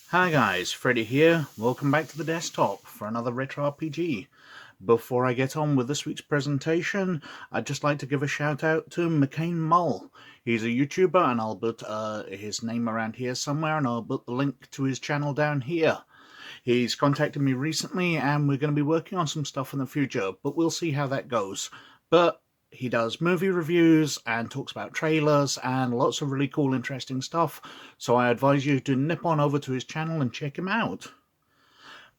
Hi guys, Freddy here. Welcome back to the desktop for another retro RPG. Before I get on with this week's presentation, I'd just like to give a shout out to McKein Mull. He's a YouTuber, and I'll put his name around here somewhere, and I'll put the link to his channel down here. He's contacted me recently, and we're going to be working on some stuff in the future, but we'll see how that goes. But he does movie reviews and talks about trailers and lots of really cool, interesting stuff, so I advise you to nip on over to his channel and check him out.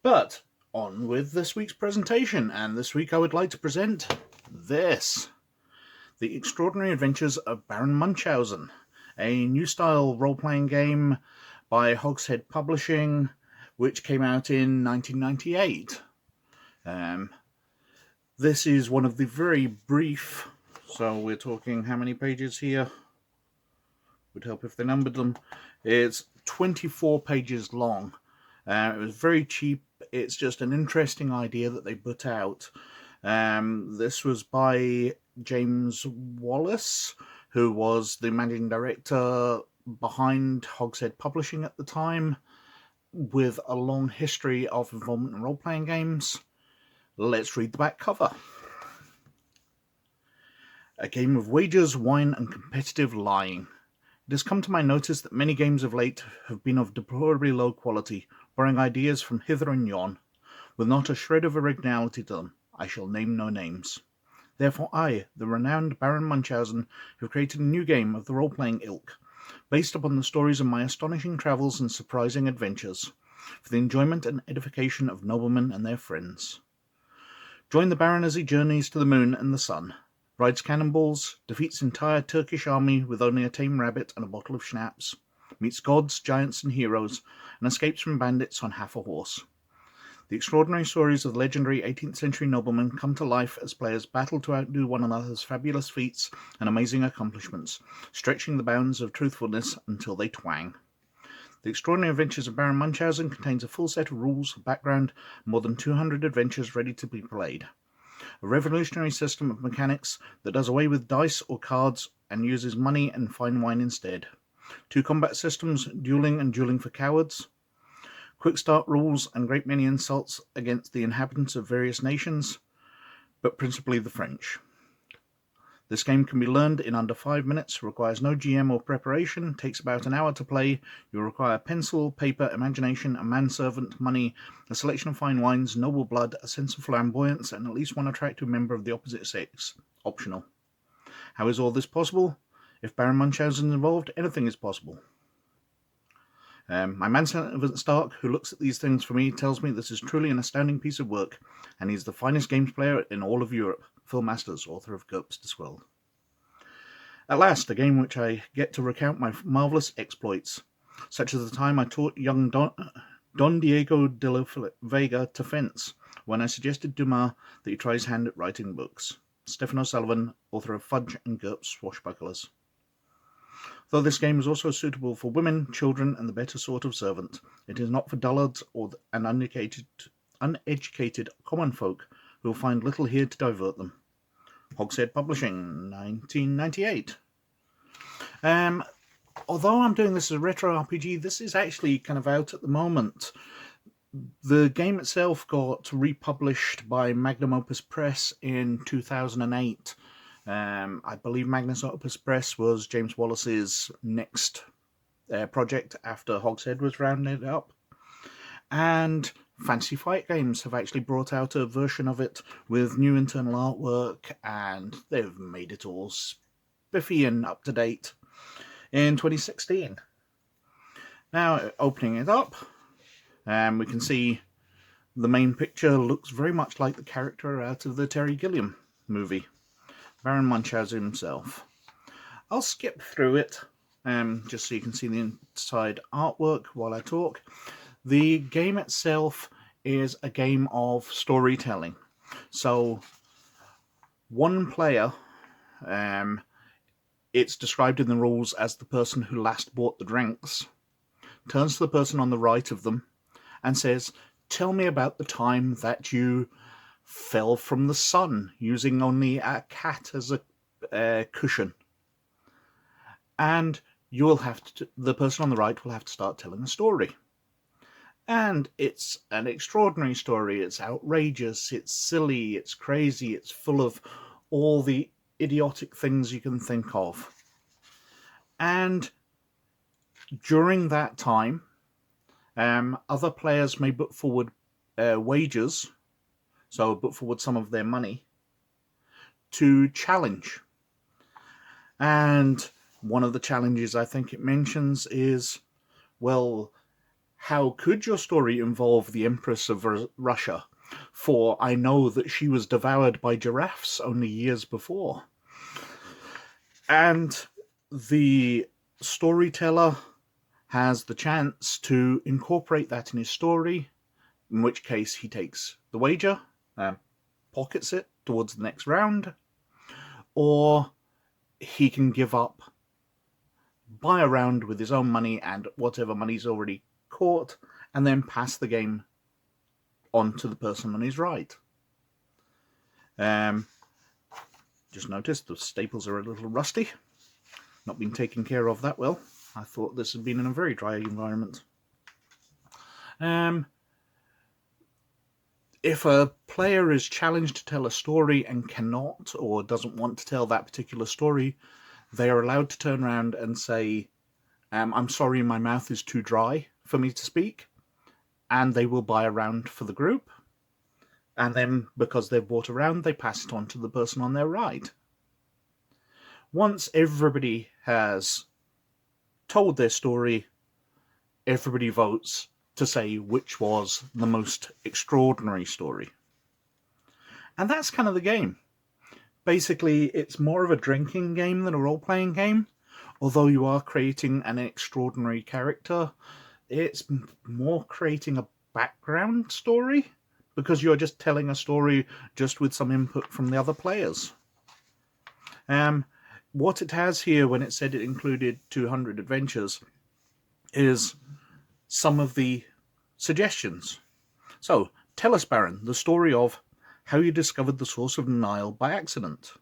But on with this week's presentation, and this week I would like to present this. The Extraordinary Adventures of Baron Munchausen, a new style role-playing game by Hogshead Publishing, which came out in 1998. This is one of the very brief, so we're talking how many pages here? Would help if they numbered them. It's 24 pages long. It was very cheap. It's just an interesting idea that they put out. This was by James Wallace, who was the managing director behind Hogshead Publishing at the time, with a long history of involvement in role-playing games. Let's read the back cover. A game of wagers, wine, and competitive lying. It has come to my notice that many games of late have been of deplorably low quality, borrowing ideas from hither and yon, with not a shred of originality to them. I shall name no names. Therefore I, the renowned Baron Munchausen, have created a new game of the role-playing ilk, based upon the stories of my astonishing travels and surprising adventures, for the enjoyment and edification of noblemen and their friends. Join the Baron as he journeys to the moon and the sun, rides cannonballs, defeats entire Turkish army with only a tame rabbit and a bottle of schnapps, meets gods, giants, and heroes, and escapes from bandits on half a horse. The extraordinary stories of the legendary 18th century noblemen come to life as players battle to outdo one another's fabulous feats and amazing accomplishments, stretching the bounds of truthfulness until they twang. The Extraordinary Adventures of Baron Munchausen contains a full set of rules, background, and more than 200 adventures ready to be played. A revolutionary system of mechanics that does away with dice or cards and uses money and fine wine instead. 2 combat systems, dueling and dueling for cowards. Quick start rules and a great many insults against the inhabitants of various nations, but principally the French. This game can be learned in under 5 minutes, requires no GM or preparation, takes about an hour to play. You'll require pencil, paper, imagination, a manservant, money, a selection of fine wines, noble blood, a sense of flamboyance, and at least one attractive member of the opposite sex. Optional. How is all this possible? If Baron Munchausen is involved, anything is possible. My manservant Stark, who looks at these things for me, tells me this is truly an astounding piece of work, and he's the finest games player in all of Europe. Phil Masters, author of GURPS Discworld. At last, a game which I get to recount my marvellous exploits, such as the time I taught young Don Diego de la Vega to fence, when I suggested Dumas that he try his hand at writing books. Stephen O'Sullivan, author of Fudge and GURPS Swashbucklers. Though this game is also suitable for women, children, and the better sort of servant, it is not for dullards or an uneducated common folk who will find little here to divert them. Hogshead Publishing, 1998. Although I'm doing this as a retro RPG, this is actually kind of out at the moment. The game itself got republished by Magnum Opus Press in 2008. I believe Magnum Opus Press was James Wallace's next project after Hogshead was rounded up. And Fantasy Flight Games have actually brought out a version of it with new internal artwork, and they've made it all spiffy and up to date in 2016. Now, opening it up, we can see the main picture looks very much like the character out of the Terry Gilliam movie, Baron Munchausen himself. I'll skip through it, just so you can see the inside artwork while I talk. The game itself is a game of storytelling. So, one player, it's described in the rules as the person who last bought the drinks, turns to the person on the right of them and says, "Tell me about the time that you fell from the sun using only a cat as cushion. And you will have to, the person on the right will have to start telling a story. And it's an extraordinary story. It's outrageous, it's silly, it's crazy, it's full of all the idiotic things you can think of. And during that time, other players may put forward wagers, so put forward some of their money, to challenge. And one of the challenges I think it mentions is, well, how could your story involve the Empress of Russia? For I know that she was devoured by giraffes only years before. And the storyteller has the chance to incorporate that in his story, in which case he takes the wager, pockets it towards the next round, or he can give up, buy a round with his own money and whatever money's already caught, and then pass the game on to the person on his right. Just noticed the staples are a little rusty. Not been taken care of that well. I thought this had been in a very dry environment. If a player is challenged to tell a story and cannot or doesn't want to tell that particular story, they are allowed to turn around and say, I'm sorry, my mouth is too dry for me to speak, and they will buy a round for the group, and then because they've bought a round, they pass it on to the person on their right. Once everybody has told their story, everybody votes to say which was the most extraordinary story. And that's kind of the game. Basically, it's more of a drinking game than a role-playing game. Although you are creating an extraordinary character, it's more creating a background story, because you're just telling a story just with some input from the other players. What it has here, when it said it included 200 adventures, is some of the suggestions. So, tell us, Baron, the story of how you discovered the source of the Nile by accident.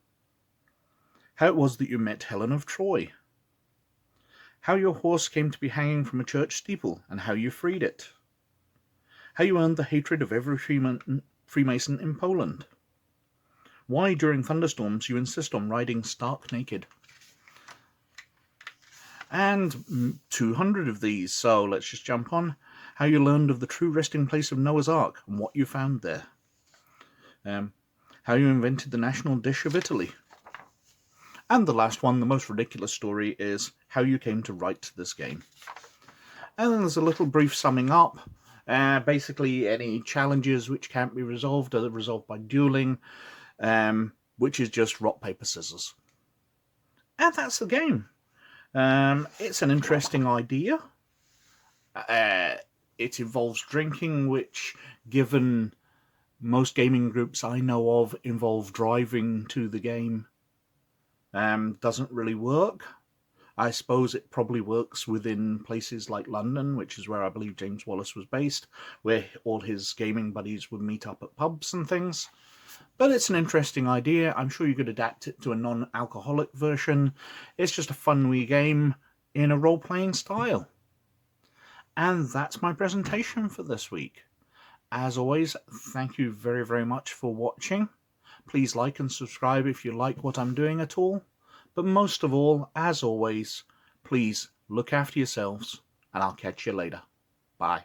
How it was that you met Helen of Troy. How your horse came to be hanging from a church steeple, and how you freed it. How you earned the hatred of every Freemason in Poland. Why, during thunderstorms, you insist on riding stark naked. And 200 of these, so let's just jump on. How you learned of the true resting place of Noah's Ark, and what you found there. How you invented the national dish of Italy. And the last one, the most ridiculous story, is how you came to write this game. And then there's a little brief summing up. Basically, any challenges which can't be resolved are resolved by dueling, which is just rock, paper, scissors. And that's the game. It's an interesting idea. It involves drinking, which, given most gaming groups I know of involve driving to the game, doesn't really work. I suppose it probably works within places like London, which is where I believe James Wallace was based, where all his gaming buddies would meet up at pubs and things. But it's an interesting idea. I'm sure you could adapt it to a non-alcoholic version. It's just a fun wee game in a role-playing style. And that's my presentation for this week. As always, thank you very, very much for watching. Please like and subscribe if you like what I'm doing at all. But most of all, as always, please look after yourselves, and I'll catch you later. Bye.